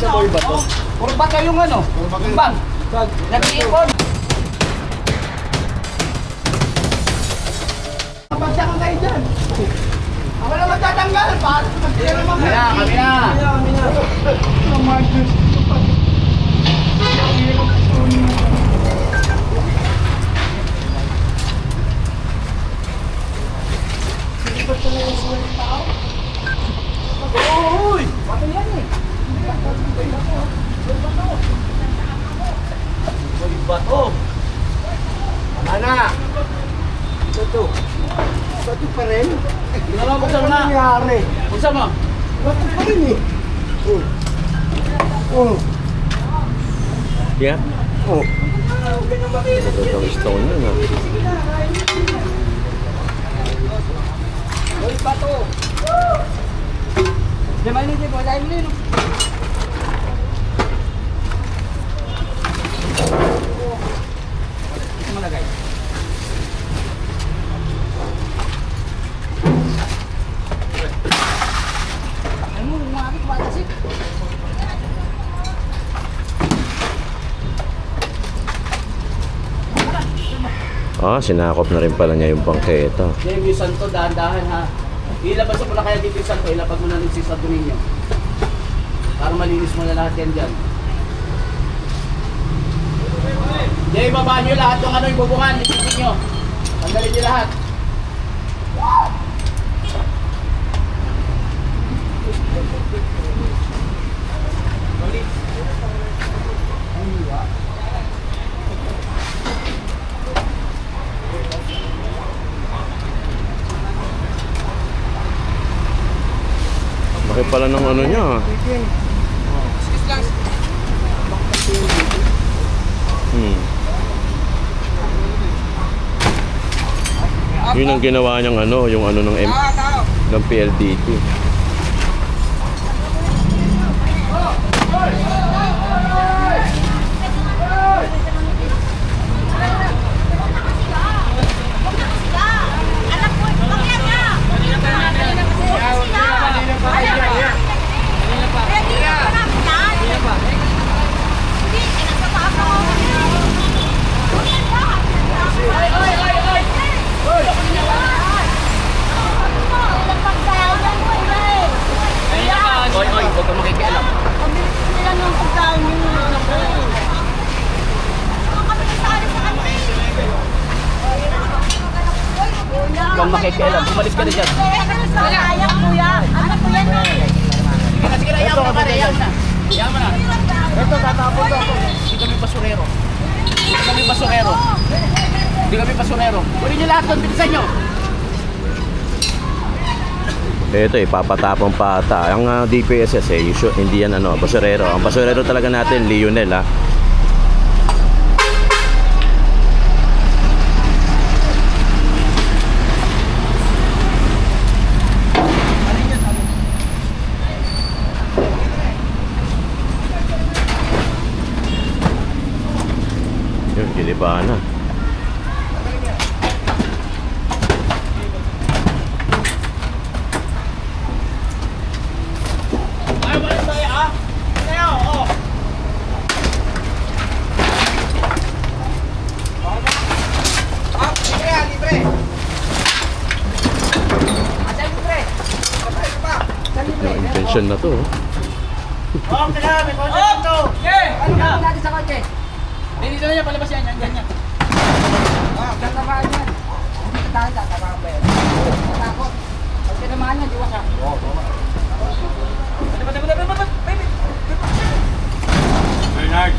Puro bato. Puro bato yung ano. Bang. Nag-iipon. Pagsakan kayo dyan. Ako na magtatanggal. Kami na. Uy! Bato yan eh. Bato. Ana. Bato. Bato pa rin. Ginawa ko sa mga. Nangyari. Buksan mo. Bato pa rin eh. Yeah? Oh. Magandang stone yun ha. Uy, bato. Diyan mo yun, wala mo yun. Ito malagay. Ano mo, umabit ba kasi? Ah, sinakop na rin pala niya yung bangketa. Yung santo, dahan-dahan ha. Ilabas mo na kaya dito yung santo, ilapag mo na rin si santo ninyo. Para malinis mo na lahat yan dyan. Diyan, ibaba nyo lahat yung ano yung bubungan, isipin nyo. Tanggalin nyo lahat. Laki pala ng ano niya. Yun ang ginawa niyang ano, yung ano ng PLDT. Oy, huwag kang makikialam. Huwag kang makikialam. Umalis ka na dyan. Sige na, yaman na pare, yaman na. Yaman na. Ito, tatapon ko ako. Hindi kami basurero. Hindi kami basurero. Kunin nyo lahat doon, bilisan nyo. Ito papatapon pa ata. Ang DPSS hindi yan ano, basurero. Ang basurero talaga natin, Lionel ha. Yun, giliba na. Yung intention na to. Oh, kailangan, may konti dito. Ano ba natin sa kotse? Dito na yan, palabas yan, yan. Tatabaan yan. Hindi ka tayo, tatabaan ba yan? Tatakot. Pag tinamaan yan, diwa ka. Bernard.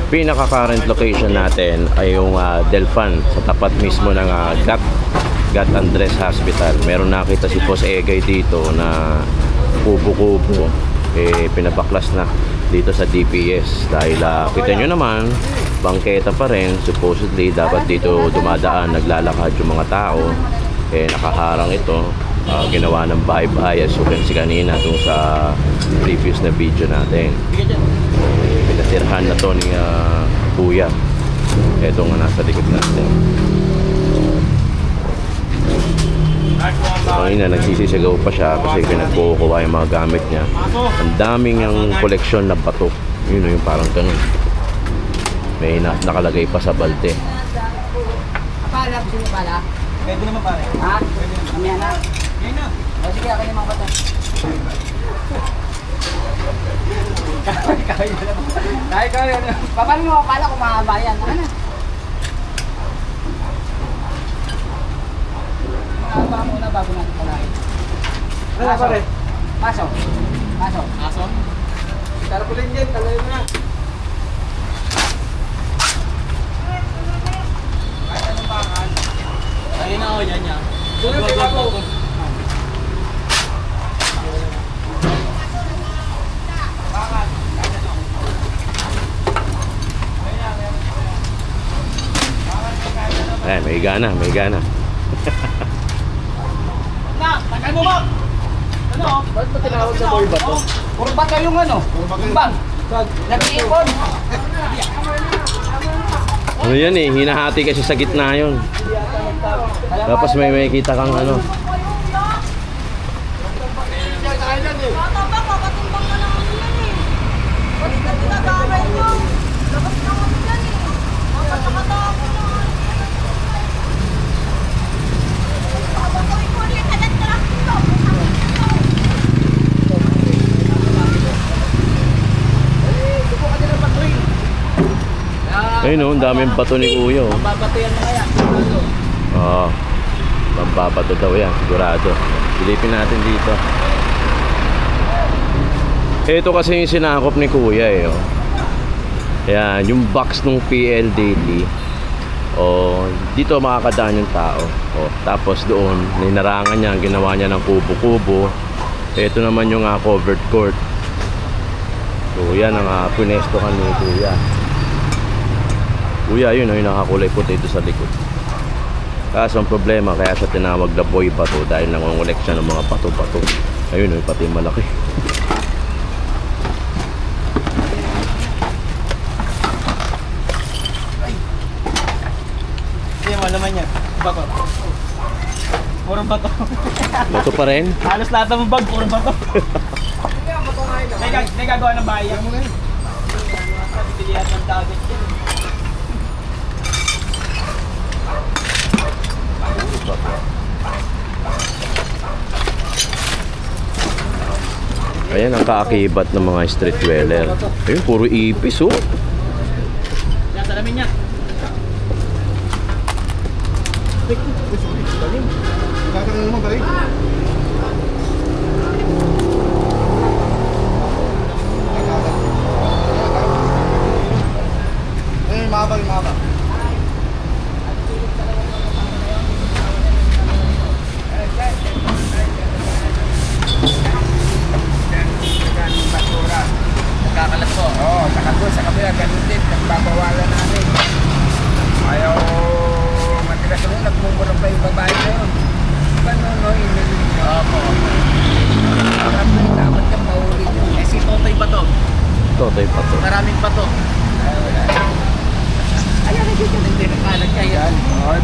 Pinaka-current location natin ay yung Delfan sa tapat mismo ng Gat Andres Hospital. Meron nakita si Boss Egay dito na kubo-kubo pinabaklas na dito sa DPS dahil kita nyo naman bangketa pa rin. Supposedly dapat dito dumadaan, naglalakad yung mga tao, nakaharang ito. Ginawa ng bahay-bahay as si kanina dun sa previous na video natin. Pinasirhan na to ni Kuya. Ito nga nasa likod natin. So, kanina nagsisisigaw pa siya kasi pinagkukuha yung mga gamit niya. Ang daming yung koleksyon na bato. Yun yung parang ganun. May nakalagay pa sa balde. Pala, gusto niyo pala? Pwede naman pare. Ha? Mamaya na. Yan na. O sige, akin yung mga bata. Kaya na. Paano mo pala kung mahaba yan? Ano na? Mahaba muna bago natin palahin. Wala pare. Paso. Paso. Aso? Tarpulin dyan, talayo mo na. Kahit anong bakal. Ayun na ako, yan yan. Tulog ka po. May gana, may gana. Na, tagal mo ba? Ano? Bakit ba tinawag sa boy ba to? Puro bato yung ano? Yung bag. Nag-iipon. Ano yan eh, hinahati kasi sa gitna yun. Tapos may kita kang ano. Bata pa, kakatimbang na lang kami yan eh. Ba't ka pinag-aaral nyo? Labas na kami dyan eh. Mapagkakatawa na. Babatoy ko ulit, agad na lang ito. Subukan nila patuloy. Ayun oh, ang daming bato ni Kuya oh. Babatayan mo kaya. Oo. Pambabato daw yan, sigurado. Silipin natin dito. Ito kasi yung sinakop ni Kuya eh. Oh. Yan, yung box ng PLDT. Oh, dito makakadaan yung tao. Oh, tapos doon, ninarangan niya, ginawa niya ng kubo-kubo. Ito naman yung covered court. So yan ang pinestohan ni Kuya. Kuya, yun yung nakakulay puti ito sa likod. Kaso ang problema, kaya siya tinawag na boy bato dahil nangungulek siya ng mga bato-bato. Ayun, yung pati malaki. Hindi mo naman yan. Bato. Puro bato. Bato pa rin? Halos lahat ng bag, puro bato. May gagawa ng bayan mo ngayon. Pilihan ng dagat yan. Ayan ang kaakibat ng mga street dweller. Ayun, puro ipis oh. Yan, salamin niya. Kakagaling mo ba rin? Mahaba. Nagkakalat po. Oo, saka doon sa kabila, ganun din. Nagbabawalan namin. Ayaw matigas doon, nagmumurang pa yung babae na yun. Panonoy, opo. Parang may dapat kang mahuli yun. Eh, si Totoy Bato. Totoy pa to. Maraming bato. Ayaw na dito, hindi nakalat kayo.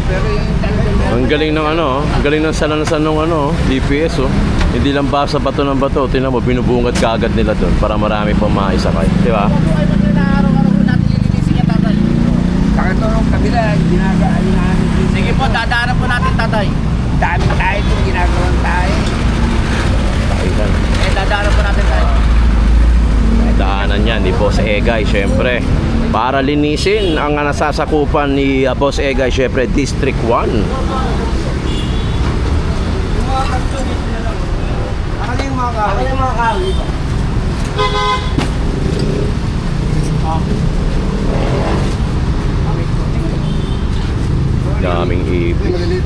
Pero yung talagang Ang galing ng ano, ang galing ng salansan ng ano, DPS oh. Hindi lang basta bato ng bato, tingnan mo binubungat kaagad nila doon para marami pang maisakay, di ba? buhay ba na araw-araw ko natin lilinisin niya, tatay? Saka ito nung kabila, ginagawa namin. Sige po, dadaanan po natin, tatay. Dami tayo itong ginagawang tayo. Ayan. Eh, dadaanan po natin, tayo. Daanan yan ni Boss Egay, syempre. Para linisin ang nasasakupan ni Boss Egay, syempre District 1. Akala yung mga kahoy. Ano yung mga kahoy? Daming Hindi, ipis. maliliit.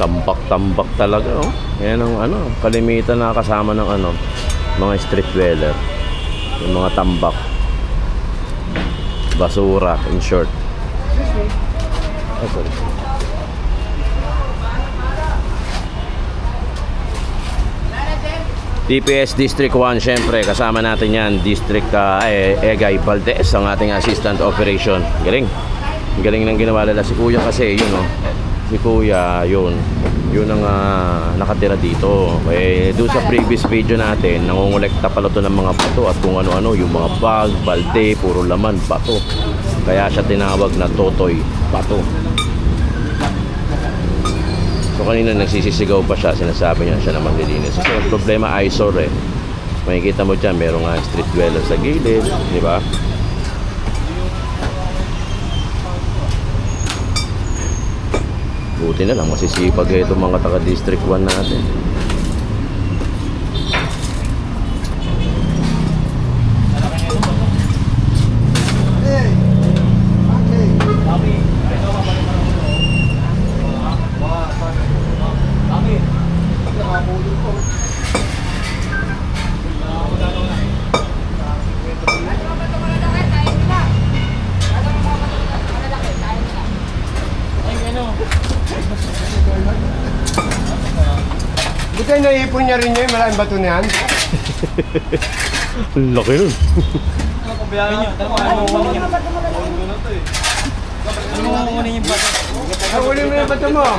Tambak-tambak talaga, oh. Yan ang ano, kalimitan na kasama ng ano, mga street dweller. Yung mga tambak. Basura, in short. Oh, sorry. DPS District 1, syempre, kasama natin yan, District Egay Valdez, ang ating Assistant Operation. Galing. Galing ng ginawa nila. Si Kuya kasi, yun, oh. Si Kuya, yun ang nakatira dito. Doon sa previous video natin, nangungulekta pala to ng mga bato at kung ano-ano, yung mga bag, balde, puro laman, bato. Kaya siya tinawag na Totoy Bato. So kanina nagsisisigaw pa siya, sinasabi niya siya na maglilinis. Kasi ang problema, eyesore eh. Makikita mo dyan, merong street dweller sa gilid, di ba? Buti na lang, masisipag itong mga taga-District 1 natin. Buti naipon niya rin yun, malaking bato na yan. Ang laki nun. Ano kung biyahin nyo? Ano mo kunin niya? Ano mo kunin yung bato? Huli mo yung bato mo.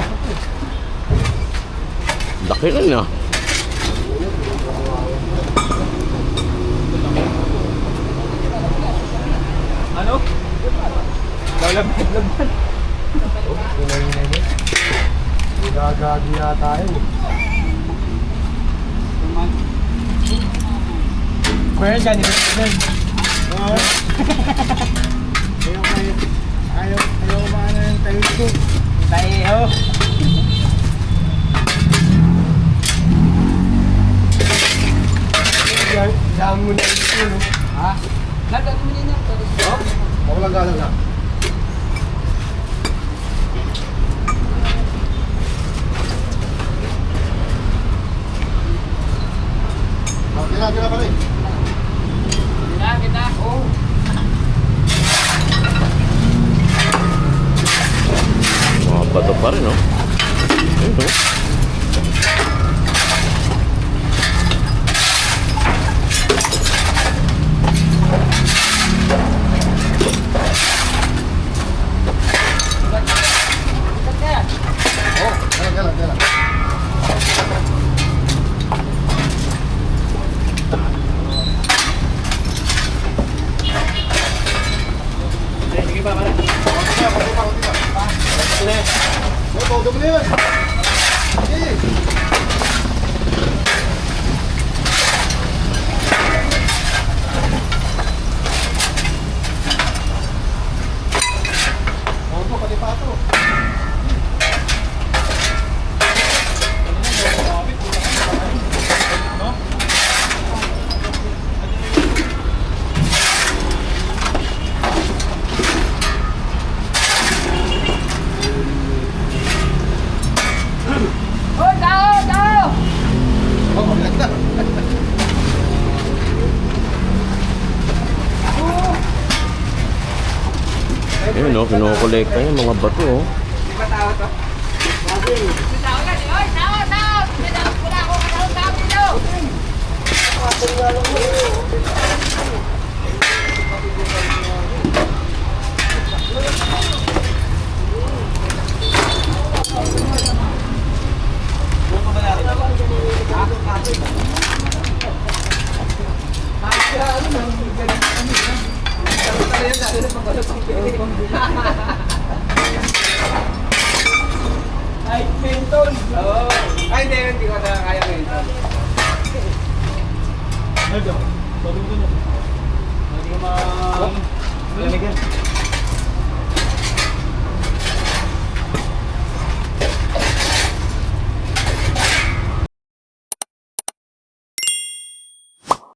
Laki nun ah. Ano? Lalabad. Gagagi yata yun. Kuya dyan, ito dyan. Ayaw ba na yung tayo ko? Tayo. Saan mo na ito, no? Ha? Lagyan mo niya. Ako lang galang na. Tira pa rin. Kita. Oh. Mga bato pa rin, oh. Ayun, oh. Galang. Sige pa, pare. Todo mo na yun. Sige. Opo, pati pato. Oh, tao! Oh, ganda. Ayun, oh. Kinukolekta yung mga bato, oh. Tao yan. Oy, tao! Wala ako tao dito. Ay, Penton. Oo. Ay, hindi ko na kaya ngayon. Ano? Sabi mo doon. Hindi ka ma... Lamigyan.